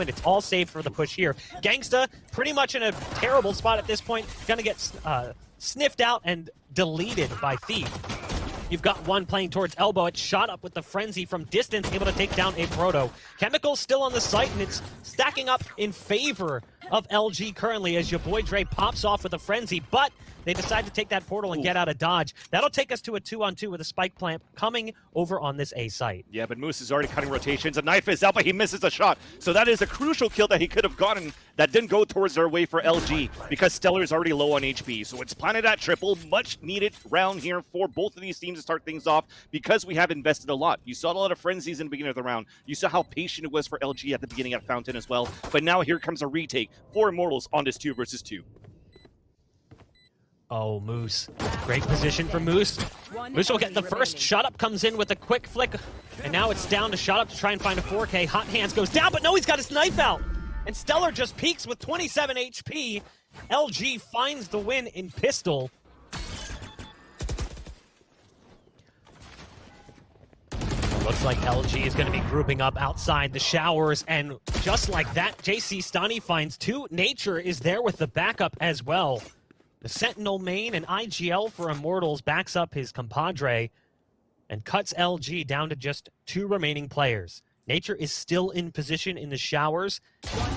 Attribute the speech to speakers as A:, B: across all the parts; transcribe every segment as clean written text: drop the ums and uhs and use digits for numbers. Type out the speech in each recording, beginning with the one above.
A: It's all saved for the push here. Genghsta pretty much in a terrible spot at this point. Gonna get sniffed out and deleted by Thief. You've got one playing towards elbow. It's shot up with the frenzy from distance, able to take down a proto. Chemical's still on the site, and it's stacking up in favor of LG currently as your boy Dre pops off with a frenzy, but they decide to take that portal and get out of dodge. That'll take us to a 2-on-2 with a spike plant coming over on this A site.
B: Yeah, but Moose is already cutting rotations. A knife is out, but he misses a shot. So that is a crucial kill that he could have gotten that didn't go towards their way for LG because Stellar is already low on HP. So it's planted at triple. Much needed round here for both of these teams to start things off because we have invested a lot. You saw a lot of frenzies in the beginning of the round. You saw how patient it was for LG at the beginning at Fountain as well. But now here comes a retake for Immortals on this 2 versus 2.
A: Oh, Moose. Great position for Moose. Moose will get the first. Shot up comes in with a quick flick. And now it's down to Shot up to try and find a 4K. Hot Hands goes down, but no, he's got his knife out. And Stellar just peaks with 27 HP. LG finds the win in pistol. Looks like LG is going to be grouping up outside the showers. And just like that, jcstani finds 2. Nature is there with the backup as well. The Sentinel main and IGL for Immortals backs up his compadre and cuts LG down to just 2 remaining players. Nature is still in position in the showers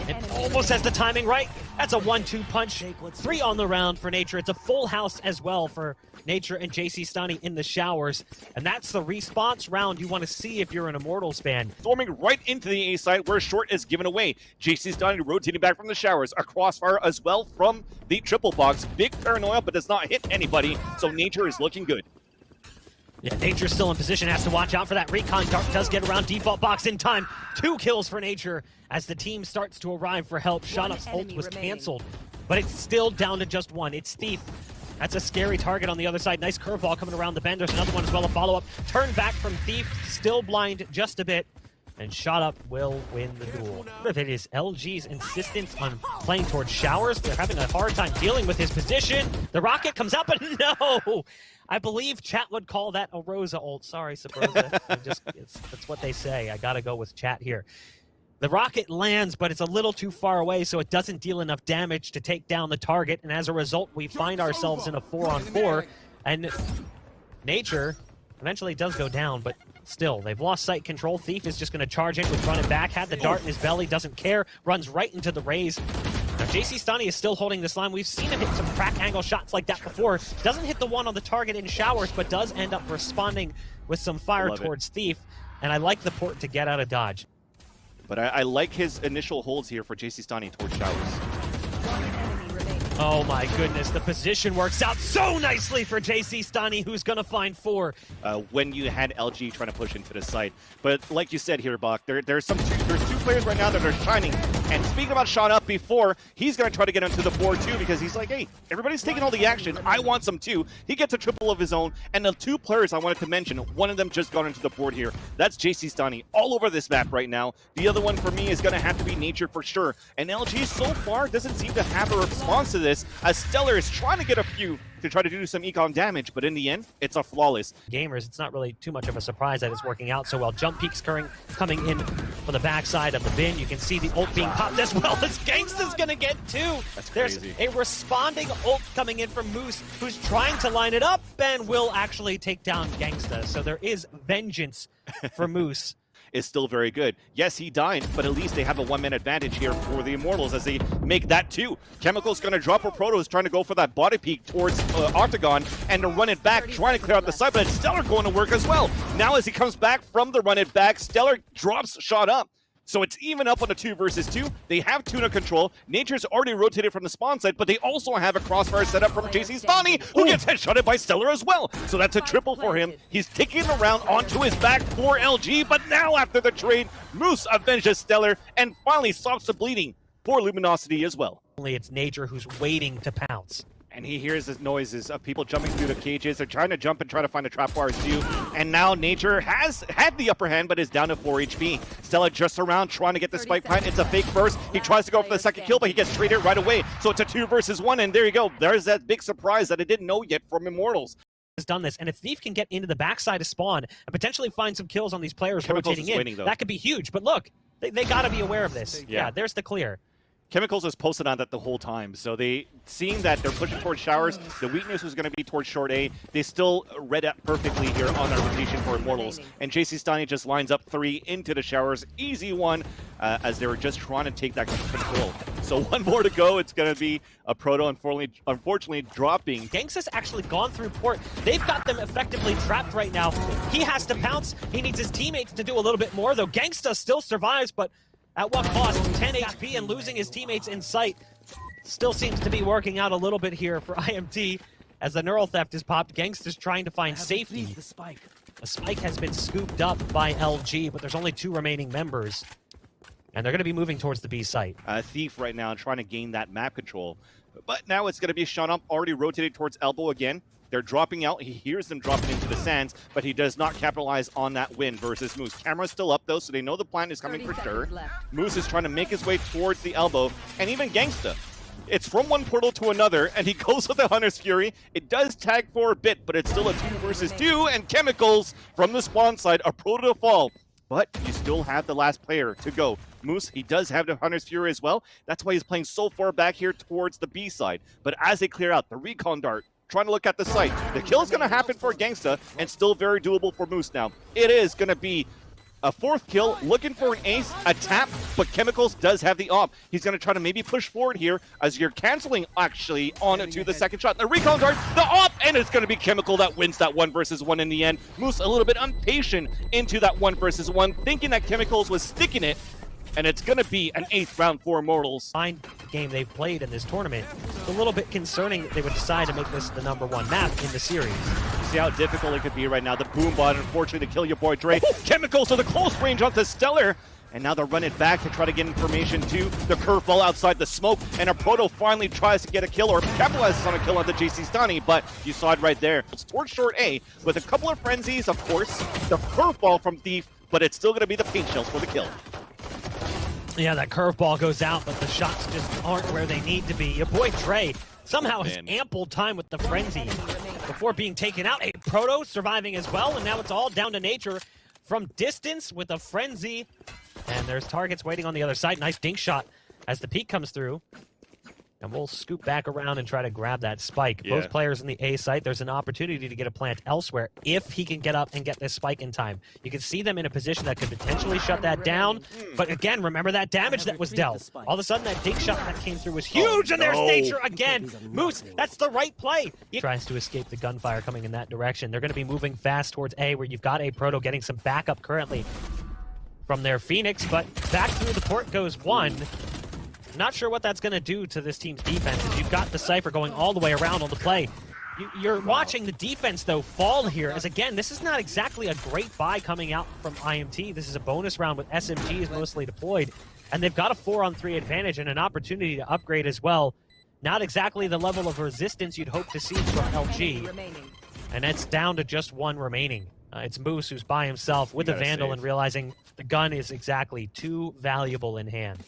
A: and almost has the timing right. That's a 1-2 punch. 3 on the round for Nature. It's a full house as well for Nature and jcstani in the showers. And that's the response round you want to see if you're an Immortals fan.
B: Storming right into the A site where Short is given away. jcstani rotating back from the showers. A crossfire as well from the triple box. Big paranoia, but does not hit anybody. So Nature is looking good.
A: Yeah, Nature's still in position, has to watch out for that recon. Dark does get around default box in time. 2 kills for Nature as the team starts to arrive for help. Shot up's ult was canceled, but it's still down to just 1. It's Thief. That's a scary target on the other side. Nice curveball coming around the bend. There's another one as well, a follow-up. Turn back from Thief, still blind just a bit. And Shot up will win the duel. If it is LG's insistence on playing towards showers, they're having a hard time dealing with his position. The rocket comes out, but no! I believe chat would call that a Rosa ult. Sorry, subroza. That's what they say. I gotta go with chat here. The rocket lands, but it's a little too far away, so it doesn't deal enough damage to take down the target. And as a result, we find ourselves in a 4-on-4. And Nature eventually does go down, but still, they've lost sight control. Thief is just going to charge in with run it back. Had the dart in his belly, doesn't care. Runs right into the raise. Now, jcstani is still holding this line. We've seen him hit some crack angle shots like that before. Doesn't hit the one on the target in showers, but does end up responding with some fire towards Thief. And I like the port to get out of dodge.
B: But I like his initial holds here for jcstani towards showers.
A: Oh my goodness, the position works out so nicely for jcstani, who's gonna find 4.
B: When you had LG trying to push into the site. But like you said here, Bach, there's 2 players right now that are shining. And speaking about Shot up before, he's gonna try to get onto the board too because he's like, hey, everybody's taking all the action. I want some too. He gets a triple of his own. And the 2 players I wanted to mention, one of them just got into the board here. That's jcstani all over this map right now. The other one for me is gonna have to be Nature for sure. And LG so far doesn't seem to have a response to this, as Stellar is trying to get a few to try to do some econ damage, but in the end, it's a flawless.
A: Gamers, it's not really too much of a surprise that it's working out so well. Jump peaks coming in from the backside of the bin. You can see the ult being popped as well as Genghsta's gonna get 2.
B: That's crazy.
A: There's a responding ult coming in from Moose, who's trying to line it up and will actually take down Genghsta. So there is vengeance for Moose.
B: Is still very good. Yes, he died, but at least they have a 1-man advantage here for the Immortals as they make that 2. Chemical's going to drop her Proto, is trying to go for that body peek towards Octagon and to run it back, trying to clear out the side, but it's Stellar going to work as well. Now as he comes back from the run it back, Stellar drops Shot up. So it's even up on a 2 versus 2. They have tuna control. Nature's already rotated from the spawn site, but they also have a crossfire set up from jcstani, who gets headshotted by Stellar as well. So that's a triple for him. He's taking the round onto his back for LG, but now after the trade, Moose avenges Stellar and finally stops the bleeding for Luminosity as well.
A: Only it's Nature who's waiting to pounce.
B: And he hears the noises of people jumping through the cages. They're trying to jump and try to find a trap wire too. And now Nature has had the upper hand, but is down to 4 HP. Stella just around trying to get the spike plant. It's a fake burst. He tries to go for the second kill, but he gets traded right away. So it's a 2 versus 1, and there you go. There's that big surprise that I didn't know yet from Immortals.
A: has done this, and if Thief can get into the backside of spawn and potentially find some kills on these players
B: Chemicals
A: rotating in,
B: winning,
A: that could be huge. But look, they got to be aware of this. Yeah, there's the clear.
B: Chemicals has posted on that the whole time, so they seeing that they're pushing towards showers, the weakness was going to be towards short A. They still read it perfectly here on their rotation for Immortals, and jcstani just lines up 3 into the showers, easy one, as they were just trying to take that control. So one more to go. It's going to be a proto, unfortunately dropping.
A: Genghsta's actually gone through port. They've got them effectively trapped right now. He has to pounce. He needs his teammates to do a little bit more, though genghsta still survives, but at what cost? 10 HP and losing his teammates in sight. Still seems to be working out a little bit here for IMT as the neural theft is popped. genghsta's trying to find safety. A spike has been scooped up by LG, but there's only 2 remaining members. And they're going to be moving towards the B site.
B: Thief right now trying to gain that map control. But now it's going to be Shahzam already rotated towards elbow again. They're dropping out. He hears them dropping into the sands, but he does not capitalize on that win versus Moose. Camera's still up, though, so they know the plan is coming for sure. Moose is trying to make his way towards the elbow, and even genghsta. It's from one portal to another, and he goes with the Hunter's Fury. It does tag for a bit, but it's still a 2 versus 2, and Chemicals from the spawn side are proto to fall. But you still have the last player to go. Moose, he does have the Hunter's Fury as well. That's why he's playing so far back here towards the B side. But as they clear out, the recon dart, trying to look at the site. The kill is going to happen for genghsta, and still very doable for Moose now. It is going to be a 4th kill, looking for an ace, a tap, but Chemicals does have the op. He's going to try to maybe push forward here as you're canceling actually on to the second shot. The recon dart, the op, and it's going to be Chemical that wins that 1 versus 1 in the end. Moose a little bit impatient into that 1 versus 1, thinking that Chemicals was sticking it, and it's going to be an 8th round for Immortals.
A: Fine game they've played in this tournament. It's a little bit concerning that they would decide to make this the #1 map in the series.
B: See how difficult it could be right now. The boom bot, unfortunately, to kill your boy Dre. Chemicals to the close range onto Stellar. And now they're running back to try to get information to the curveball outside the smoke. And a proto finally tries to get a kill or capitalizes on a kill on the jcstani, but you saw it right there. It's towards short A with a couple of frenzies, of course. The curveball from Thief, but it's still going to be the paint shells for the kill.
A: Yeah, that curveball goes out, but the shots just aren't where they need to be. Your boy Dre somehow has ample time with the frenzy before being taken out. A proto surviving as well, and now it's all down to nature from distance with a frenzy. And there's targets waiting on the other side. Nice dink shot as the peek comes through. And we'll scoop back around and try to grab that spike. Yeah. Both players in the A site, there's an opportunity to get a plant elsewhere if he can get up and get this spike in time. You can see them in a position that could potentially shut that down. But again, remember that damage that was dealt. All of a sudden, that dink shot that came through was huge, and there's nature again. Moose, that's the right play. He tries to escape the gunfire coming in that direction. They're going to be moving fast towards A, where you've got a proto getting some backup currently from their Phoenix, but back through the port goes 1. Not sure what that's going to do to this team's defense. If you've got the Cypher going all the way around on the play. You're watching the defense, though, fall here, as again, this is not exactly a great buy coming out from IMT. This is a bonus round with SMGs mostly deployed, and they've got a 4-on-3 advantage and an opportunity to upgrade as well. Not exactly the level of resistance you'd hope to see from LG. And it's down to just 1 remaining. It's Moose who's by himself with a Vandal and realizing the gun is exactly too valuable in hand.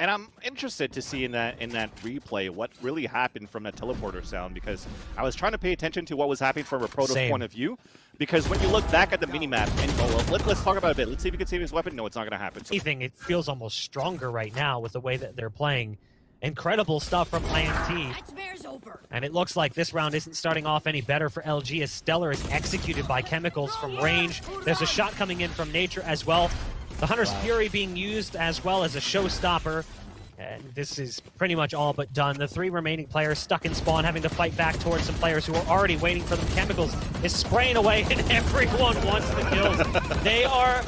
B: And I'm interested to see in that replay what really happened from that teleporter sound, because I was trying to pay attention to what was happening from a proto's point of view. Because when you look back at the minimap and go, well, let's talk about it a bit. Let's see if he can save his weapon. No, it's not going to happen. So
A: anything, it feels almost stronger right now with the way that they're playing. Incredible stuff from IMT. And it looks like this round isn't starting off any better for LG as Stellar is executed by Chemicals from range. There's a shot coming in from Nature as well. The Hunter's Fury being used as well as a showstopper. And this is pretty much all but done. The 3 remaining players stuck in spawn, having to fight back towards some players who are already waiting for them. Chemicals is spraying away, and everyone wants the kills. They are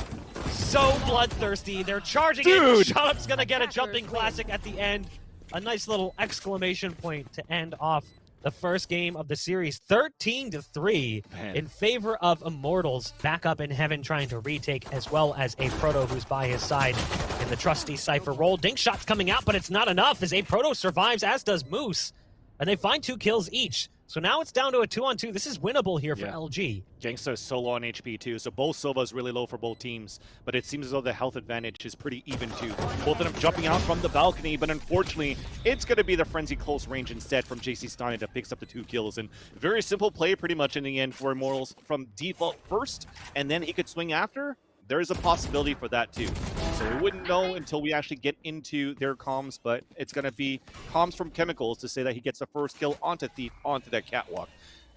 A: so bloodthirsty. They're charging in. Shahzam's gonna get a jumping classic at the end. A nice little exclamation point to end off the first game of the series. 13-3 in favor of Immortals. Back up in heaven trying to retake, as well as a proto who's by his side in the trusty Cypher role. Dink shot's coming out, but it's not enough as a proto survives, as does Moose. And they find 2 kills each. So now it's down to a 2-on-2. This is winnable here for
B: Yeah.
A: LG.
B: Genghsta is so low on HP too, so both Silva's really low for both teams, but it seems as though the health advantage is pretty even too. Both of them jumping out from the balcony, but unfortunately, it's going to be the frenzy close range instead from jcstani that picks up the 2 kills. And very simple play pretty much in the end for Immortals from default first, and then he could swing after. There is a possibility for that too. So we wouldn't know until we actually get into their comms, but it's going to be comms from Chemicals to say that he gets the first kill onto Thief, onto that catwalk.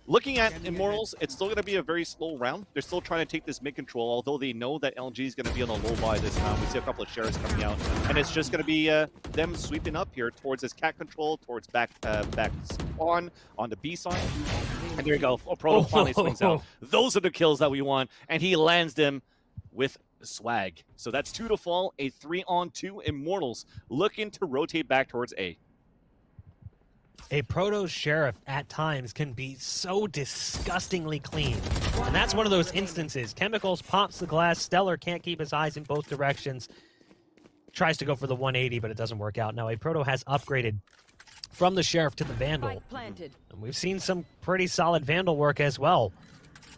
B: Looking at Immortals, it's still going to be a very slow round. They're still trying to take this mid control, although they know that LG is going to be on a low buy this round. We see a couple of shares coming out, and it's just going to be them sweeping up here towards this cat control, towards back spawn on the B side. And there you go. Proto finally swings out. Those are the kills that we want, and he lands them with swag. So that's 2 to fall, a 3-on-2. Immortals looking to rotate back towards A.
A: A Proto Sheriff at times can be so disgustingly clean. And that's one of those instances. Chemicals pops the glass. Stellar can't keep his eyes in both directions. Tries to go for the 180, but it doesn't work out. Now, a Proto has upgraded from the Sheriff to the Vandal. And we've seen some pretty solid Vandal work as well.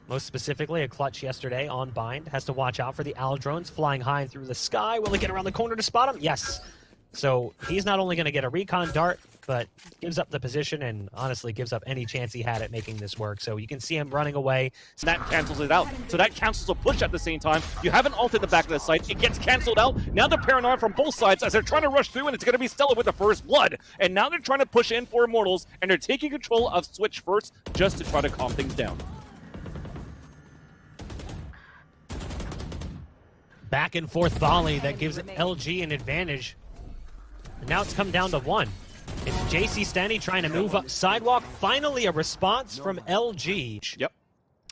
A: Most specifically, a clutch yesterday on Bind. Has to watch out for the Owl drones flying high and through the sky. Will he get around the corner to spot him? Yes. So he's not only going to get a recon dart, but gives up the position and honestly gives up any chance he had at making this work. So you can see him running away.
B: So that cancels it out. So that cancels a push at the same time. You have an ult in the back of the site. It gets canceled out. Now they're paranoid from both sides as they're trying to rush through, and it's going to be Stellar with the first blood. And now they're trying to push in for Immortals, and they're taking control of Switch first just to try to calm things down.
A: Back and forth volley that gives LG an advantage. And now it's come down to 1. It's jcstani trying to move up sidewalk. Finally a response from LG.
B: Yep.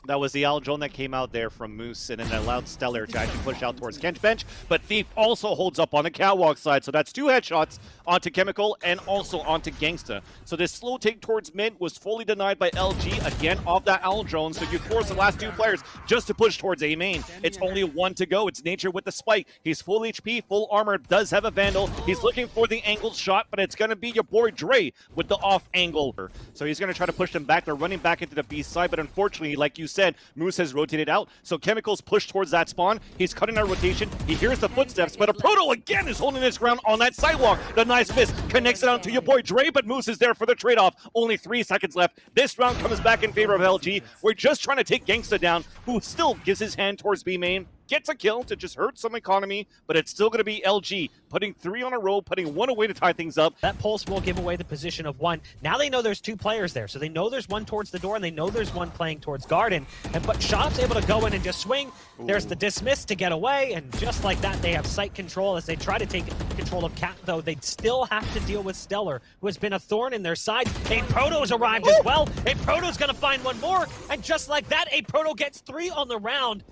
B: That was the Owl drone that came out there from Moose, and then allowed Stellar to actually push out towards Kench Bench. But Thief also holds up on the catwalk side, so that's 2 headshots onto Chemical and also onto Genghsta. So this slow take towards mid was fully denied by LG, again off that Owl drone, so you force the last 2 players just to push towards A main. It's only 1 to go. It's Nature with the spike. He's full HP, full armor, does have a Vandal. He's looking for the angled shot, but it's going to be your boy Dre with the off angle. So he's going to try to push them back. They're running back into the B side, but unfortunately, like you said, Moose has rotated out, so Chemicals push towards that spawn. He's cutting our rotation. He hears the footsteps, but a Proto again is holding his ground on that sidewalk. The nice miss connects it out to your boy Dre, but Moose is there for the trade-off. Only 3 seconds left. This round comes back in favor of LG. We're just trying to take Genghsta down, who still gives his hand towards B main. Gets a kill to just hurt some economy, but it's still going to be LG putting 3 on a row, putting 1 away to tie things up.
A: That pulse will give away the position of 1. Now they know there's 2 players there, so they know there's 1 towards the door, and they know there's 1 playing towards garden. But Shop's able to go in and just swing. Ooh. There's the dismiss to get away, and just like that, they have sight control as they try to take control of Cat, though they still have to deal with Stellar, who has been a thorn in their side. A Proto's arrived as well. A Proto's going to find 1 more, and just like that, a Proto gets 3 on the round.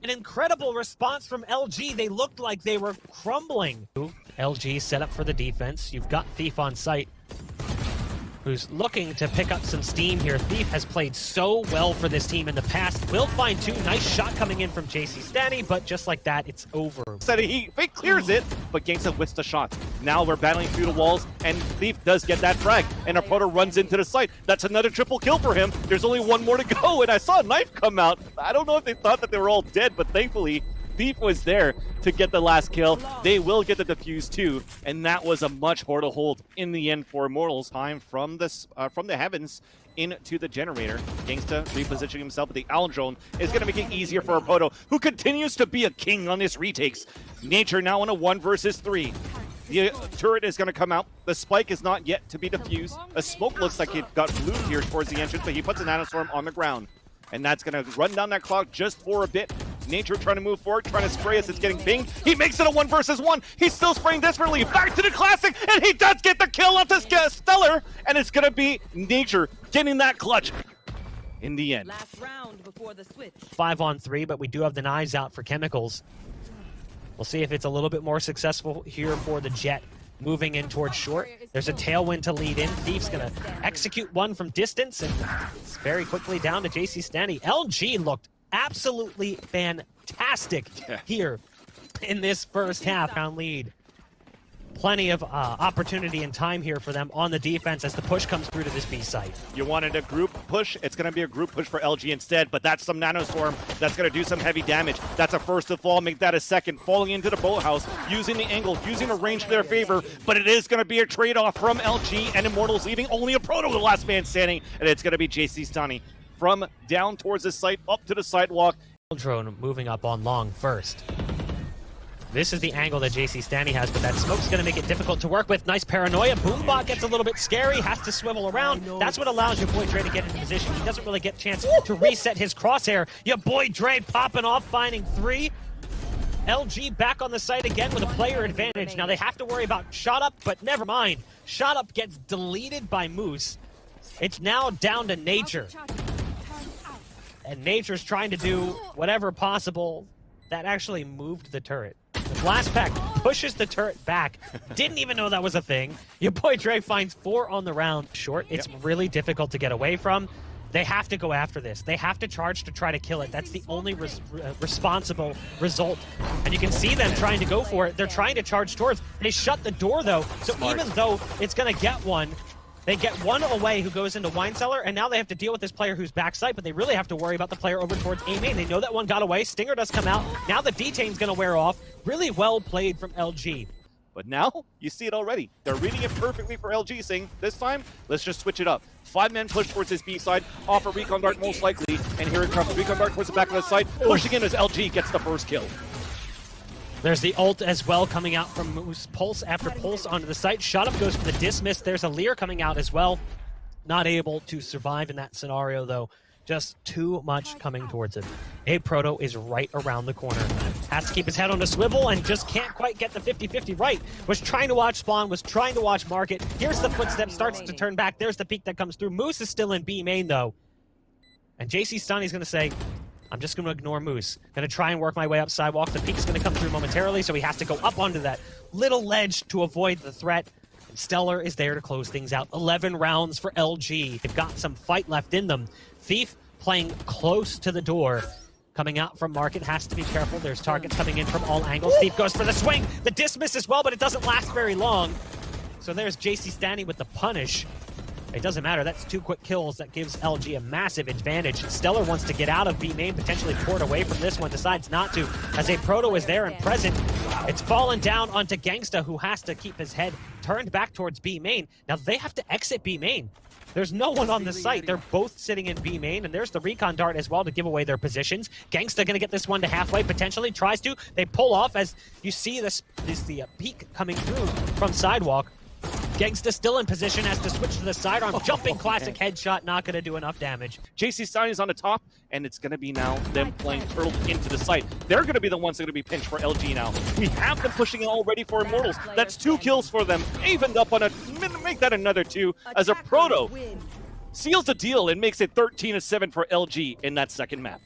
A: An incredible response from LG. They looked like they were crumbling. LG set up for the defense. You've got Thief on site, who's looking to pick up some steam here. Thief has played so well for this team in the past. Will find 2. Nice shot coming in from jcstani, but just like that, it's over.
B: He fake clears it, but Genghsta whiffs the shot. Now we're battling through the walls, and Thief does get that frag, and a Proto runs into the site. That's another triple kill for him. There's only 1 more to go, and I saw a knife come out. I don't know if they thought that they were all dead, but thankfully, Thief was there to get the last kill. They will get the defuse too, and that was a much harder hold in the end for Immortals. Time from the heavens into the generator. Genghsta repositioning himself with the Owl drone is going to make it easier for a Proto, who continues to be a king on this retakes. Nature now on a 1 versus 3. The turret is going to come out. The spike is not yet to be defused. A smoke looks like it got blued here towards the entrance, but he puts an Nanostorm on the ground. And that's going to run down that clock just for a bit. Nature trying to move forward, trying to spray as it's getting pinged. He makes it a 1 versus 1. He's still spraying desperately. Back to the classic, and he does get the kill off this Stellar. And it's going to be Nature getting that clutch in the end.
C: Last round before the switch.
A: 5 on 3, but we do have the knives out for Chemicals. We'll see if it's a little bit more successful here for the Jet. Moving in towards short. There's a tailwind to lead in. Thief's going to execute 1 from distance, and it's very quickly down to jcstani. LG looked absolutely fantastic here in this first half round lead. plenty of opportunity and time here for them on the defense as the push comes through to this B site.
B: You wanted a group push, it's going to be a group push for LG instead, but that's some nanostorm that's going to do some heavy damage. That's a first to fall, make that a second, falling into the boathouse, using the angle, using the range to their favor, but it is going to be a trade-off from LG and Immortals, leaving only a Proto, the last man standing, and it's going to be jcstani from down towards the site, up to the sidewalk.
A: Drone moving up on long first. This is the angle that jcstani has, but that smoke's going to make it difficult to work with. Nice paranoia. Boombot gets a little bit scary, has to swivel around. That's what allows your boy Dre to get into position. He doesn't really get a chance to reset his crosshair. Your boy Dre popping off, finding 3. LG back on the site again with a player advantage. Now they have to worry about shot up, but never mind. Shot up gets deleted by Moose. It's now down to Nature. And Nature's trying to do whatever possible. That actually moved the turret. The blast pack pushes the turret back. Didn't even know that was a thing. Your boy Dre finds 4 on the round. Short, it's really difficult to get away from. They have to go after this. They have to charge to try to kill it. That's the only responsible result. And you can see them trying to go for it. They're trying to charge towards. They shut the door though. So even though it's going to get one, they get one away who goes into wine cellar, and now they have to deal with this player who's backside, but they really have to worry about the player over towards A main. They know that one got away. Stinger does come out. Now the D-Tain's going to wear off. Really well played from LG.
B: But now, you see it already. They're reading it perfectly for LG, saying, this time, let's just switch it up. 5-man push towards this B side, off a recon dart most likely, and here it comes. Recon dart towards the back of the site, pushing in as LG gets the first kill.
A: There's the ult as well coming out from Moose. Pulse after pulse onto the site. Shot up goes for the dismiss. There's a Lear coming out as well. Not able to survive in that scenario though. Just too much coming towards him. A Proto is right around the corner. Has to keep his head on a swivel and just can't quite get the 50-50 right. Was trying to watch spawn, was trying to watch market. Here's the footstep, starts to turn back. There's the peek that comes through. Moose is still in B main though. And jcstani's gonna say, I'm just going to ignore Moose. Going to try and work my way up sidewalk. The peak's going to come through momentarily, so he has to go up onto that little ledge to avoid the threat. And Stellar is there to close things out. 11 rounds for LG. They've got some fight left in them. Thief playing close to the door. Coming out from market, has to be careful. There's targets coming in from all angles. Thief goes for the swing. The dismiss as well, but it doesn't last very long. So there's jcstani with the punish. It doesn't matter. That's 2 quick kills. That gives LG a massive advantage. Stellar wants to get out of B main, potentially port away from this one, decides not to. As a Proto is there and present, it's fallen down onto Genghsta, who has to keep his head turned back towards B main. Now they have to exit B main. There's no one on the site. They're both sitting in B main, and there's the recon dart as well to give away their positions. Genghsta gonna get this one to halfway, potentially tries to. They pull off as you see this is the peak coming through from sidewalk. Genghsta still in position, has to switch to the sidearm. Jumping classic headshot, not going to do enough damage.
B: jcstani is on the top, and it's going to be now them playing turtle into the site. They're going to be the ones that are going to be pinched for LG now. We have them pushing it already for Immortals. That's 2 kills for them. Evened up on a, make that another 2 as a Proto seals the deal and makes it 13-7 for LG in that second map.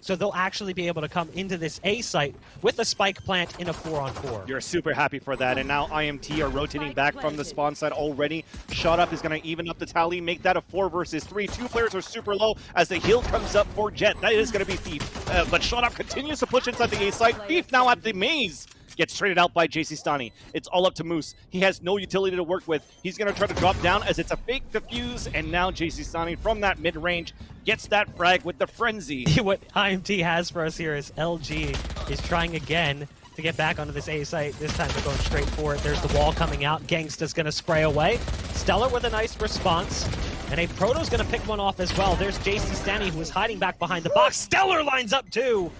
A: So they'll actually be able to come into this A site with a spike plant in a 4-on-4.
B: You're super happy for that, and now IMT are rotating back from the spawn side already. Shot up is going to even up the tally, make that a 4 versus 3. 2 players are super low as the heal comes up for Jet. That is going to be Thief, but Shot up continues to push inside the A site. Thief now at the maze. Gets traded out by jcstani. It's all up to Moose. He has no utility to work with. He's going to try to drop down as it's a fake defuse, and now jcstani from that mid-range gets that frag with the frenzy.
A: What IMT has for us here is LG is trying again to get back onto this A site. This time they're going straight for it. There's the wall coming out. Gangsta's going to spray away. Stellar with a nice response. And a Proto's going to pick one off as well. There's jcstani, who is hiding back behind the box. Stellar lines up too.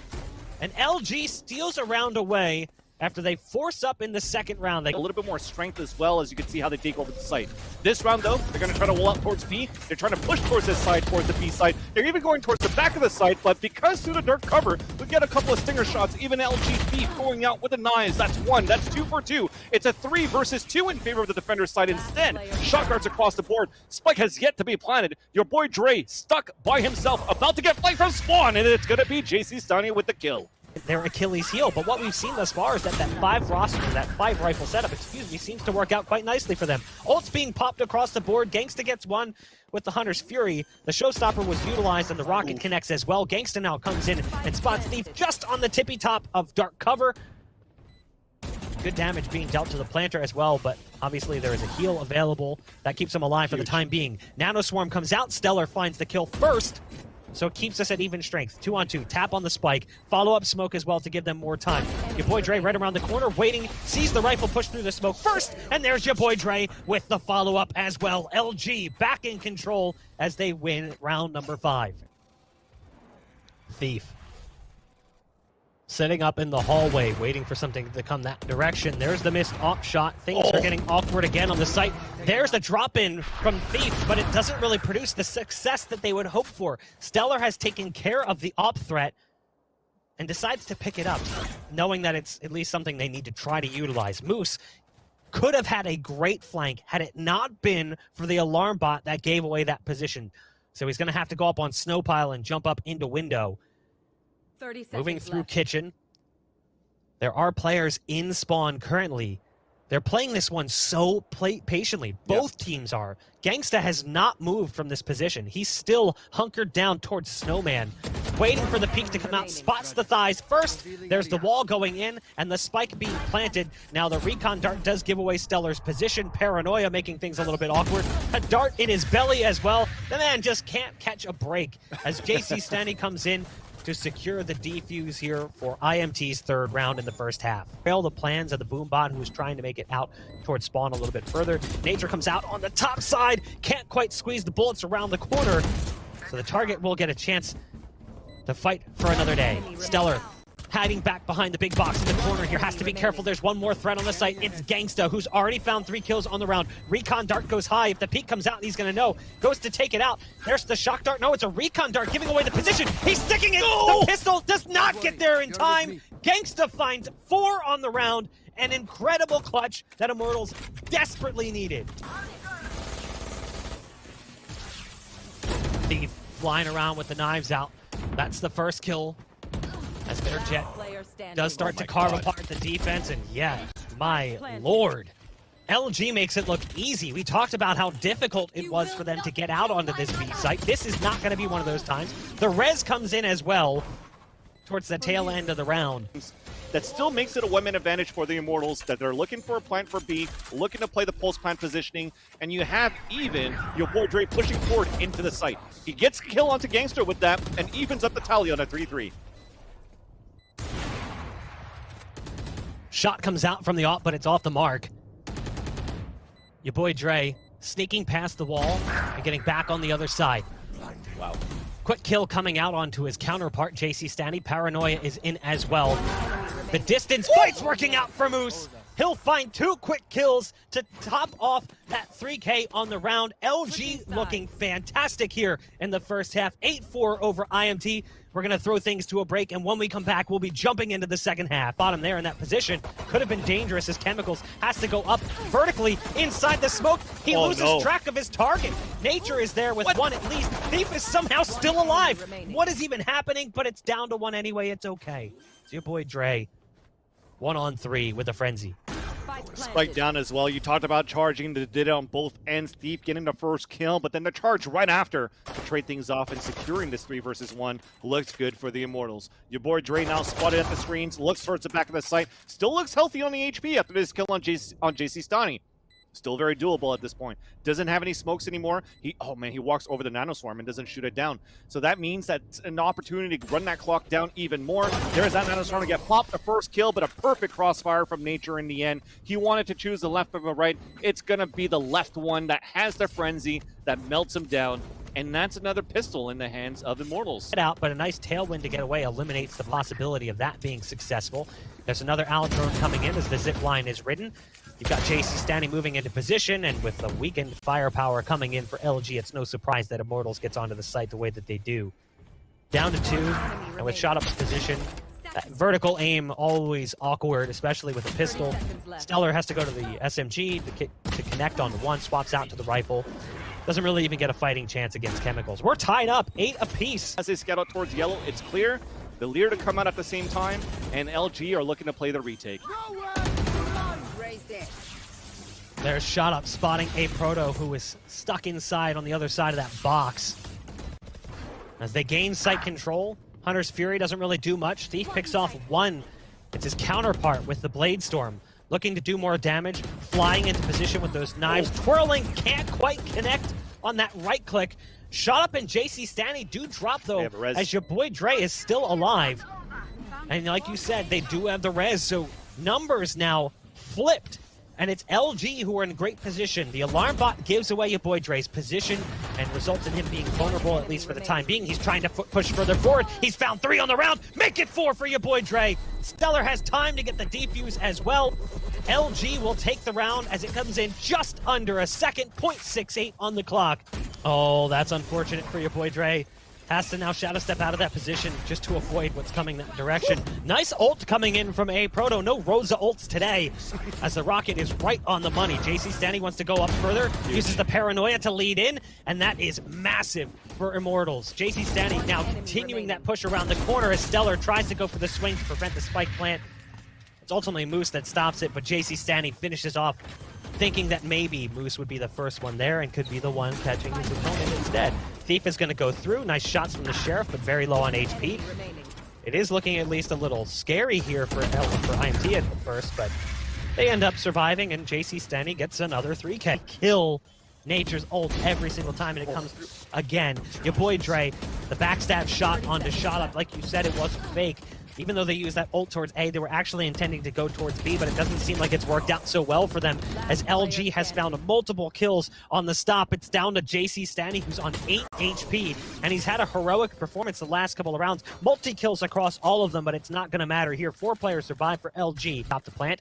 A: And LG steals a round away after they force up in the second round.
B: A little bit more strength as well, as you can see how they take over the site. This round, though, they're going to try to wall out towards B. They're trying to push towards this side, towards the B side. They're even going towards the back of the site, but because through the dark cover, we get a couple of stinger shots. Even LG Thief going out with the knives. That's 1. That's 2 for 2. It's a 3 versus 2 in favor of the defender's side instead. Shot guards across the board. Spike has yet to be planted. Your boy Dre stuck by himself, about to get flanked from spawn, and it's going to be jcstani with the kill.
A: Their Achilles heel, but what we've seen thus far is that 5 roster, that 5 rifle setup, seems to work out quite nicely for them. Ult's being popped across the board. Genghsta gets one with the Hunter's Fury. The Showstopper was utilized and the Rocket connects as well. Genghsta now comes in and spots Thief just on the tippy top of dark cover. Good damage being dealt to the planter as well, but obviously there is a heal available. That keeps him alive for the time being. Nanoswarm comes out, Stellar finds the kill first, so it keeps us at even strength. 2-on-2, tap on the spike, follow-up smoke as well to give them more time. Your boy Dre right around the corner, waiting, sees the rifle push through the smoke first, and there's your boy Dre with the follow-up as well. LG back in control as they win round number 5. Thief sitting up in the hallway, waiting for something to come that direction. There's the missed op shot. Things are getting awkward again on the site. There's the drop-in from Thief, but it doesn't really produce the success that they would hope for. Stellar has taken care of the op threat and decides to pick it up, knowing that it's at least something they need to try to utilize. Moose could have had a great flank had it not been for the alarm bot that gave away that position. So he's going to have to go up on Snowpile and jump up into window. Moving through left. Kitchen. There are players in spawn currently. They're playing this one so patiently. Both teams are. Genghsta has not moved from this position. He's still hunkered down towards Snowman, waiting for the peek to come out. Spots the thighs first. There's the wall going in and the spike being planted. Now the recon dart does give away Stellar's position. Paranoia making things a little bit awkward. A dart in his belly as well. The man just can't catch a break as jcstani comes in to secure the defuse here for IMT's third round in the first half. Fail the plans of the Boombot, who is trying to make it out towards spawn a little bit further. Nature comes out on the top side, can't quite squeeze the bullets around the corner, so the target will get a chance to fight for another day. Stellar hiding back behind the big box in the corner here, has to be careful. There's one more threat on the site. It's Genghsta, who's already found 3 kills on the round. Recon dart goes high. If the peek comes out, he's gonna know. Goes to take it out. There's the shock dart. No, it's a recon dart giving away the position. He's sticking it. No! The pistol does not get there in time. Genghsta finds 4 on the round. An incredible clutch that Immortals desperately needed. Thief flying around with the knives out. That's the first kill. As their jet does start to carve apart the defense, and yeah, my lord. LG makes it look easy. We talked about how difficult it was for them to get out onto this B site. This is not going to be one of those times. The res comes in as well towards the tail end of the round.
B: That still makes it a one-man advantage for the Immortals, that they're looking for a plant for B, looking to play the pulse plant positioning, and you have even your boy Dre pushing forward into the site. He gets a kill onto Genghsta with that and evens up the tally on a 3-3.
A: Shot comes out from the op, but it's off the mark. Your boy Dre sneaking past the wall and getting back on the other side.
B: Wow.
A: Quick kill coming out onto his counterpart, jcstani. Paranoia is in as well. The distance fight's working out for Moose. He'll find 2 quick kills to top off that 3K on the round. LG looking fantastic here in the first half. 8-4 over IMT. We're going to throw things to a break, and when we come back, we'll be jumping into the second half. Bottom there in that position could have been dangerous as Chemicals has to go up vertically inside the smoke. He loses track of his target. Nature is there with 1 at least. Thief is somehow still alive. What is even happening? But it's down to 1 anyway. It's okay. It's your boy Dre. 1-on-3 with a frenzy.
B: Spike down as well. You talked about charging. They did it on both ends. Thief getting the first kill, but then the charge right after to trade things off and securing this 3 versus 1 looks good for the Immortals. Your boy Dre now spotted at the screens, looks towards the back of the site. Still looks healthy on the HP after this kill on jcstani. Still very doable at this point. Doesn't have any smokes anymore. He walks over the nanoswarm and doesn't shoot it down. So that means that's an opportunity to run that clock down even more. There's that nanoswarm to get popped, the first kill, but a perfect crossfire from Nature in the end. He wanted to choose the left or the right. It's gonna be the left one that has the frenzy that melts him down. And that's another pistol in the hands of Immortals.
A: Out, but a nice tailwind to get away eliminates the possibility of that being successful. There's another Allen drone coming in as the zip line is ridden. You've got jcstani moving into position, and with the weakened firepower coming in for LG, it's no surprise that Immortals gets onto the site the way that they do. Down to 2, and with shot up position, that vertical aim always awkward, especially with a pistol. Stellar has to go to the SMG to connect on 1, swaps out to the rifle. Doesn't really even get a fighting chance against Chemicals. We're tied up, 8 apiece.
B: As they scout out towards yellow, it's clear. The Lear to come out at the same time, and LG are looking to play the retake.
A: There's shot up spotting a Proto who is stuck inside on the other side of that box. As they gain site control, Hunter's Fury doesn't really do much. Thief picks off 1. It's his counterpart with the Blade Storm. looking to do more damage, flying into position with those knives, twirling, can't quite connect on that right click. Shot up and jcstani do drop though, as your boy Dre is still alive. And like you said, they do have the res, so numbers now flipped. And it's LG who are in great position. The alarm bot gives away your boy Dre's position and results in him being vulnerable, at least for the time being. He's trying to push further forward. He's found 3 on the round. Make it 4 for your boy Dre. Stellar has time to get the defuse as well. LG will take the round as it comes in just under a second. 0.68 on the clock. Oh, that's unfortunate for your boy Dre. Has to now shadow step out of that position just to avoid what's coming that direction. Nice ult coming in from a Proto. No Rosa ults today as the rocket is right on the money. jcstani wants to go up further, uses the paranoia to lead in, and that is massive for Immortals. jcstani now continuing that push around the corner as Stellar tries to go for the swing to prevent the spike plant. It's ultimately Moose that stops it, but jcstani finishes off thinking that maybe Moose would be the first one there and could be the one catching his opponent instead. Thief is going to go through. Nice shots from the Sheriff, but very low on HP. It is looking at least a little scary here for IMT at first, but they end up surviving, and jcstani gets another 3K. Kill Nature's ult every single time, and it comes through again. Your boy Dre, the backstab shot onto shot up. Like you said, it wasn't fake. Even though they used that ult towards A, they were actually intending to go towards B, but it doesn't seem like it's worked out so well for them, as LG has found multiple kills on the stop. It's down to jcstani, who's on 8 HP, and he's had a heroic performance the last couple of rounds. Multi-kills across all of them, but it's not going to matter here. 4 players survive for LG. Top the plant.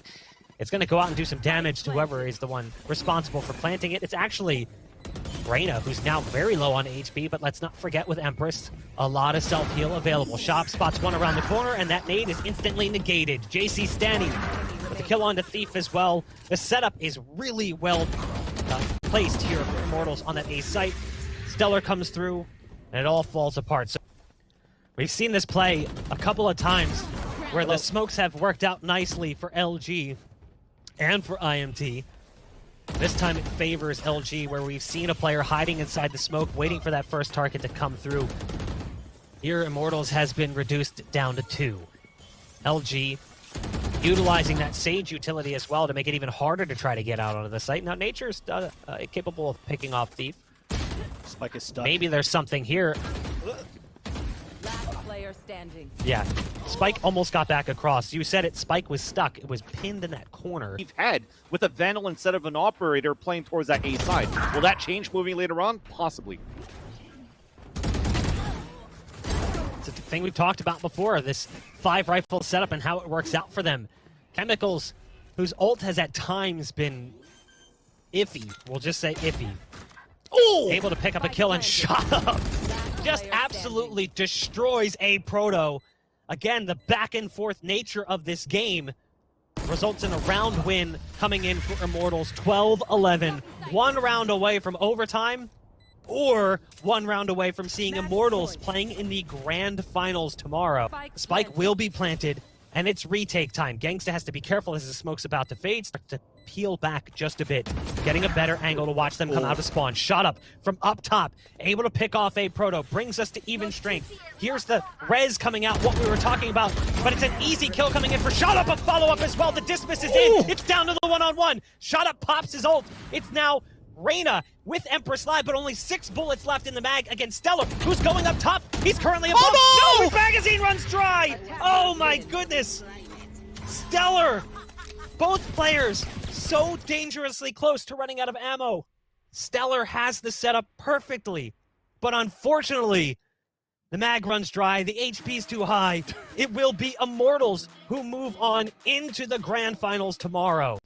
A: It's going to go out and do some damage to whoever is the one responsible for planting it. It's actually Reyna, who's now very low on HP, but let's not forget with Empress, a lot of self-heal available. Shop spots one around the corner, and that nade is instantly negated. jcstani with the kill onto Thief as well. The setup is really well placed here for Immortals on that A site. Stellar comes through, and it all falls apart. So we've seen this play a couple of times where the smokes have worked out nicely for LG and for IMT. This time it favors LG, where we've seen a player hiding inside the smoke, waiting for that first target to come through. Here, Immortals has been reduced down to 2. LG utilizing that Sage utility as well to make it even harder to try to get out onto the site. Now, Nature's capable of picking off Thief.
B: Spike is stuck.
A: Maybe there's something here.
C: Standing.
A: Yeah, Spike almost got back across. You said it, Spike was stuck. It was pinned in that corner.
B: We've had with a Vandal instead of an Operator playing towards that A side. Will that change moving later on? Possibly.
A: It's a thing we've talked about before, this 5-rifle setup and how it works out for them. Chemicals, whose ult has at times been iffy. We'll just say iffy.
B: Oh!
A: Able to pick up a kill and shot up. Just absolutely destroys a Proto. Again, the back and forth nature of this game results in a round win coming in for Immortals. 12-11. 1 round away from overtime, or 1 round away from seeing Immortals playing in the grand finals tomorrow. Spike will be planted, and it's retake time. Genghsta has to be careful as the smoke's about to fade. Start to peel back just a bit, getting a better angle to watch them come out of spawn. Shot up from up top, able to pick off a Proto, brings us to even strength. Here's the res coming out, what we were talking about, but it's an easy kill coming in for Shot Up, a follow-up as well. The dismiss is in, it's down to the one-on-one. Shot Up pops his ult. It's now Reyna with Empress Live, but only 6 bullets left in the mag against Stellar, who's going up top. He's currently above.
B: Oh, no!
A: His magazine runs dry. Oh my goodness. Stellar. Both players so dangerously close to running out of ammo. Stellar has the setup perfectly, but unfortunately, the mag runs dry, the HP's too high. It will be Immortals who move on into the grand finals tomorrow.